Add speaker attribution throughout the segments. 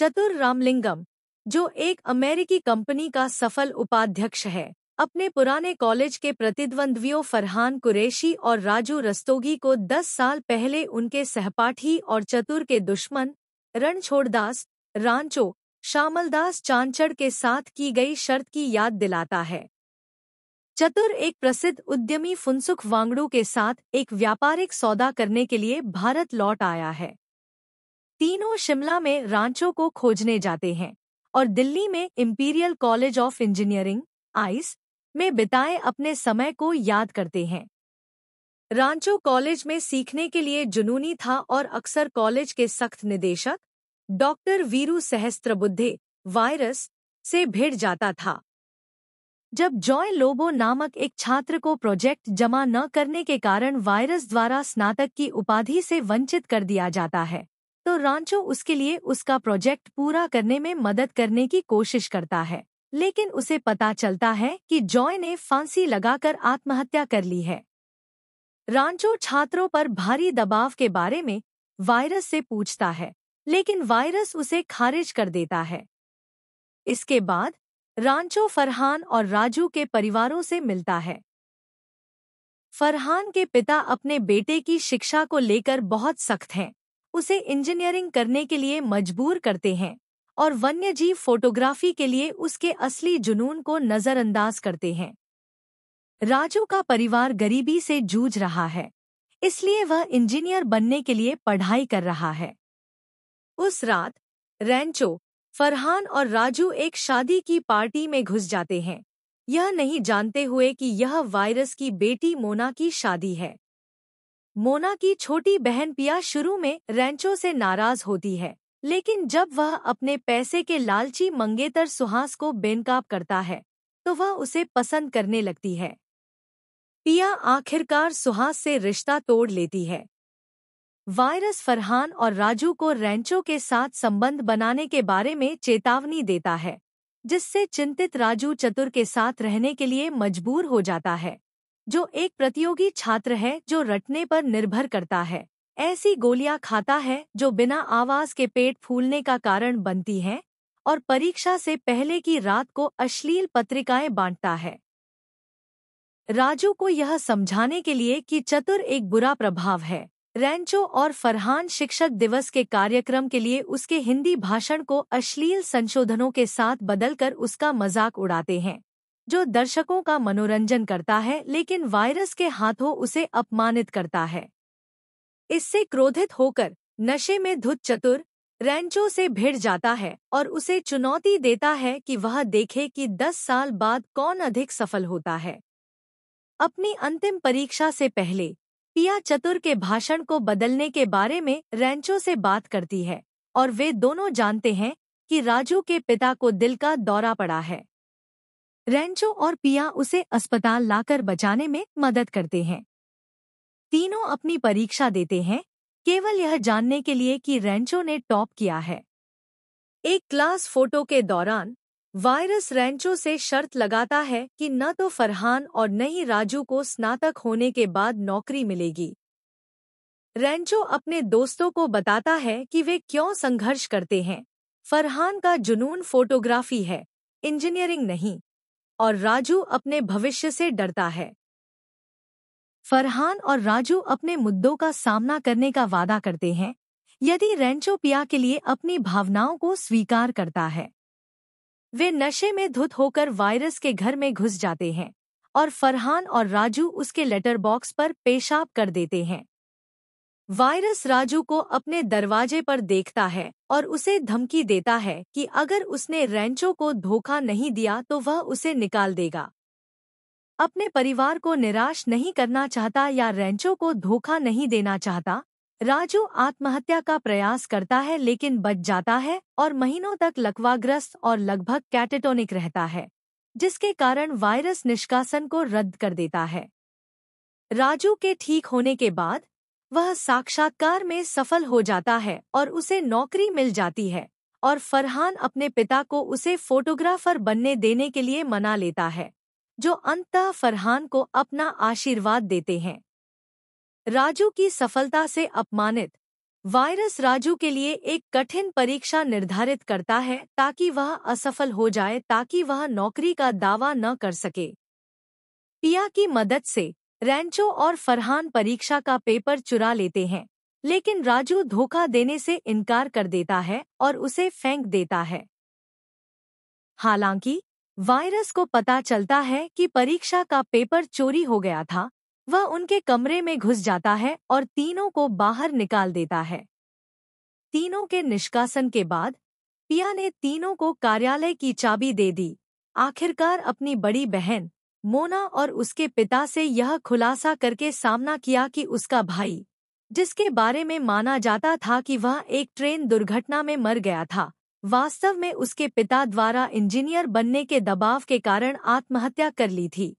Speaker 1: चतुर रामलिंगम, जो एक अमेरिकी कंपनी का सफल उपाध्यक्ष है, अपने पुराने कॉलेज के प्रतिद्वंद्वियों फरहान कुरैशी और राजू रस्तोगी को 10 साल पहले उनके सहपाठी और चतुर के दुश्मन रणछोड़दास रांचो शामलदास चांचड़ के साथ की गई शर्त की याद दिलाता है। चतुर एक प्रसिद्ध उद्यमी फुनसुख वांगडू के साथ एक व्यापारिक सौदा करने के लिए भारत लौट आया है। तीनों शिमला में रांचो को खोजने जाते हैं और दिल्ली में imperial college of engineering ice में बिताए अपने समय को याद करते हैं। रांचो कॉलेज में सीखने के लिए जुनूनी था और अक्सर कॉलेज के सख्त निदेशक डॉक्टर वीरू सहस्त्रबुद्धे वायरस से भिड़ जाता था। जब जॉय लोबो नामक एक छात्र को प्रोजेक्ट जमा न करने के कारण वायरस द्वारा स्नातक की उपाधि से वंचित कर दिया जाता है, तो रांचो उसके लिए उसका प्रोजेक्ट पूरा करने में मदद करने की कोशिश करता है, लेकिन उसे पता चलता है कि जॉय ने फांसी लगाकर आत्महत्या कर ली है। रांचो छात्रों पर भारी दबाव के बारे में वायरस से पूछता है, लेकिन वायरस उसे खारिज कर देता है। इसके बाद रांचो फरहान और राजू के परिवारों से मिलता है। फरहान के पिता अपने बेटे की शिक्षा को लेकर बहुत सख्त हैं, उसे इंजीनियरिंग करने के लिए मजबूर करते हैं और वन्यजीव फोटोग्राफी के लिए उसके असली जुनून को नजरअंदाज करते हैं। राजू का परिवार गरीबी से जूझ रहा है, इसलिए वह इंजीनियर बनने के लिए पढ़ाई कर रहा है। उस रात रैंचो, फरहान और राजू एक शादी की पार्टी में घुस जाते हैं, यह नहीं जानते हुए कि यह वायरस की बेटी मोना की शादी है। मोना की छोटी बहन पिया शुरू में रैंचो से नाराज होती है, लेकिन जब वह अपने पैसे के लालची मंगेतर सुहास को बेनकाब करता है, तो वह उसे पसंद करने लगती है। पिया आखिरकार सुहास से रिश्ता तोड़ लेती है। वायरस फरहान और राजू को रैंचो के साथ संबंध बनाने के बारे में चेतावनी देता है, जिससे चिंतित राजू चतुर के साथ रहने के लिए मजबूर हो जाता है, जो एक प्रतियोगी छात्र है जो रटने पर निर्भर करता है, ऐसी गोलियां खाता है जो बिना आवाज के पेट फूलने का कारण बनती हैं, और परीक्षा से पहले की रात को अश्लील पत्रिकाएं बांटता है। राजू को यह समझाने के लिए कि चतुर एक बुरा प्रभाव है, रैंचो और फरहान शिक्षक दिवस के कार्यक्रम के लिए उसके हिंदी भाषण को अश्लील संशोधनों के साथ बदलकर उसका मजाक उड़ाते हैं, जो दर्शकों का मनोरंजन करता है, लेकिन वायरस के हाथों उसे अपमानित करता है। इससे क्रोधित होकर नशे में धुत चतुर रैंचो से भिड़ जाता है और उसे चुनौती देता है कि वह देखे कि 10 साल बाद कौन अधिक सफल होता है। अपनी अंतिम परीक्षा से पहले पिया चतुर के भाषण को बदलने के बारे में रैंचो से बात करती है और वे दोनों जानते हैं कि राजू के पिता को दिल का दौरा पड़ा है। रैंचो और पिया उसे अस्पताल लाकर बचाने में मदद करते हैं। तीनों अपनी परीक्षा देते हैं, केवल यह जानने के लिए कि रैंचो ने टॉप किया है। एक क्लास फोटो के दौरान वायरस रैंचो से शर्त लगाता है कि न तो फरहान और न ही राजू को स्नातक होने के बाद नौकरी मिलेगी। रैंचो अपने दोस्तों को बताता है कि वे क्यों संघर्ष करते हैं। फरहान का जुनून फोटोग्राफी है, इंजीनियरिंग नहीं, और राजू अपने भविष्य से डरता है। फरहान और राजू अपने मुद्दों का सामना करने का वादा करते हैं यदि रैंचो पिया के लिए अपनी भावनाओं को स्वीकार करता है। वे नशे में धुत होकर वायरस के घर में घुस जाते हैं और फरहान और राजू उसके लेटर बॉक्स पर पेशाब कर देते हैं। वायरस राजू को अपने दरवाजे पर देखता है और उसे धमकी देता है कि अगर उसने रैंचो को धोखा नहीं दिया तो वह उसे निकाल देगा। अपने परिवार को निराश नहीं करना चाहता या रैंचो को धोखा नहीं देना चाहता, राजू आत्महत्या का प्रयास करता है लेकिन बच जाता है और महीनों तक लकवाग्रस्त और लगभग कैटेटोनिक रहता है, जिसके कारण वायरस निष्कासन को रद्द कर देता है। राजू के ठीक होने के बाद वह साक्षात्कार में सफल हो जाता है और उसे नौकरी मिल जाती है, और फरहान अपने पिता को उसे फोटोग्राफर बनने देने के लिए मना लेता है, जो अंततः फरहान को अपना आशीर्वाद देते हैं। राजू की सफलता से अपमानित वायरस राजू के लिए एक कठिन परीक्षा निर्धारित करता है ताकि वह असफल हो जाए, ताकि वह नौकरी का दावा न कर सके। पिया की मदद से रैंचो और फरहान परीक्षा का पेपर चुरा लेते हैं, लेकिन राजू धोखा देने से इनकार कर देता है और उसे फेंक देता है। हालांकि वायरस को पता चलता है कि परीक्षा का पेपर चोरी हो गया था, वह उनके कमरे में घुस जाता है और तीनों को बाहर निकाल देता है। तीनों के निष्कासन के बाद पिया ने तीनों को कार्यालय की चाबी दे दी। आखिरकार अपनी बड़ी बहन मोना और उसके पिता से यह खुलासा करके सामना किया कि उसका भाई, जिसके बारे में माना जाता था कि वह एक ट्रेन दुर्घटना में मर गया था, वास्तव में उसके पिता द्वारा इंजीनियर बनने के दबाव के कारण आत्महत्या कर ली थी,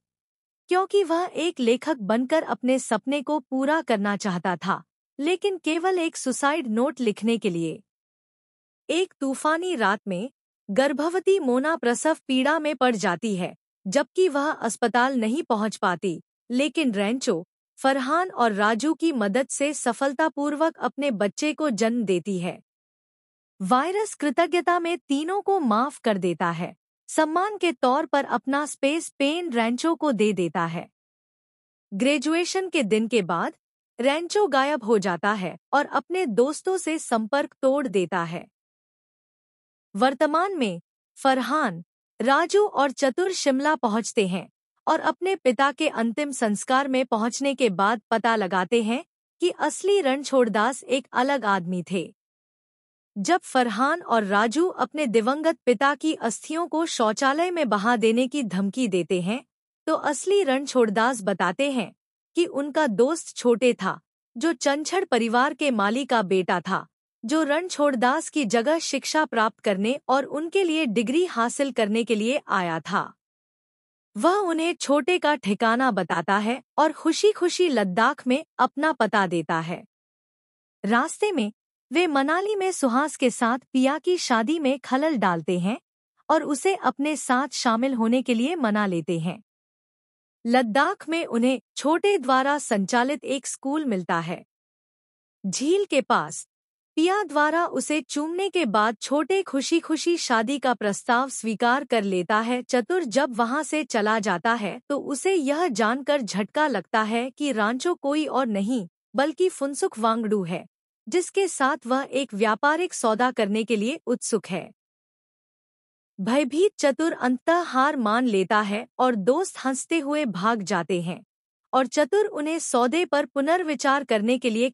Speaker 1: क्योंकि वह एक लेखक बनकर अपने सपने को पूरा करना चाहता था, लेकिन केवल एक सुसाइड नोट लिखने के लिए। एक तूफानी रात में गर्भवती मोना प्रसव पीड़ा में पड़ जाती है, जबकि वह अस्पताल नहीं पहुंच पाती, लेकिन रैंचो, फरहान और राजू की मदद से सफलतापूर्वक अपने बच्चे को जन्म देती है। वायरस कृतज्ञता में तीनों को माफ कर देता है, सम्मान के तौर पर अपना स्पेस पेन रैंचो को दे देता है। ग्रेजुएशन के दिन के बाद रैंचो गायब हो जाता है और अपने दोस्तों से संपर्क तोड़ देता है। वर्तमान में फरहान, राजू और चतुर शिमला पहुंचते हैं और अपने पिता के अंतिम संस्कार में पहुंचने के बाद पता लगाते हैं कि असली रणछोड़दास एक अलग आदमी थे। जब फरहान और राजू अपने दिवंगत पिता की अस्थियों को शौचालय में बहा देने की धमकी देते हैं, तो असली रणछोड़दास बताते हैं कि उनका दोस्त छोटे था, जो चंछड़ परिवार के माली का बेटा था, जो रणछोड़दास की जगह शिक्षा प्राप्त करने और उनके लिए डिग्री हासिल करने के लिए आया था। वह उन्हें छोटे का ठिकाना बताता है और खुशी खुशी लद्दाख में अपना पता देता है। रास्ते में वे मनाली में सुहास के साथ पिया की शादी में खलल डालते हैं और उसे अपने साथ शामिल होने के लिए मना लेते हैं। लद्दाख में उन्हें छोटे द्वारा संचालित एक स्कूल मिलता है। झील के पास पिया द्वारा उसे चूमने के बाद छोटे खुशी खुशी शादी का प्रस्ताव स्वीकार कर लेता है। चतुर जब वहां से चला जाता है तो उसे यह जानकर झटका लगता है कि रांचो कोई और नहीं बल्कि फुनसुक वांगडू है, जिसके साथ वह एक व्यापारिक सौदा करने के लिए उत्सुक है। भयभीत चतुर अंततः हार मान लेता है और दोस्त हंसते हुए भाग जाते हैं और चतुर उन्हें सौदे पर पुनर्विचार करने के लिए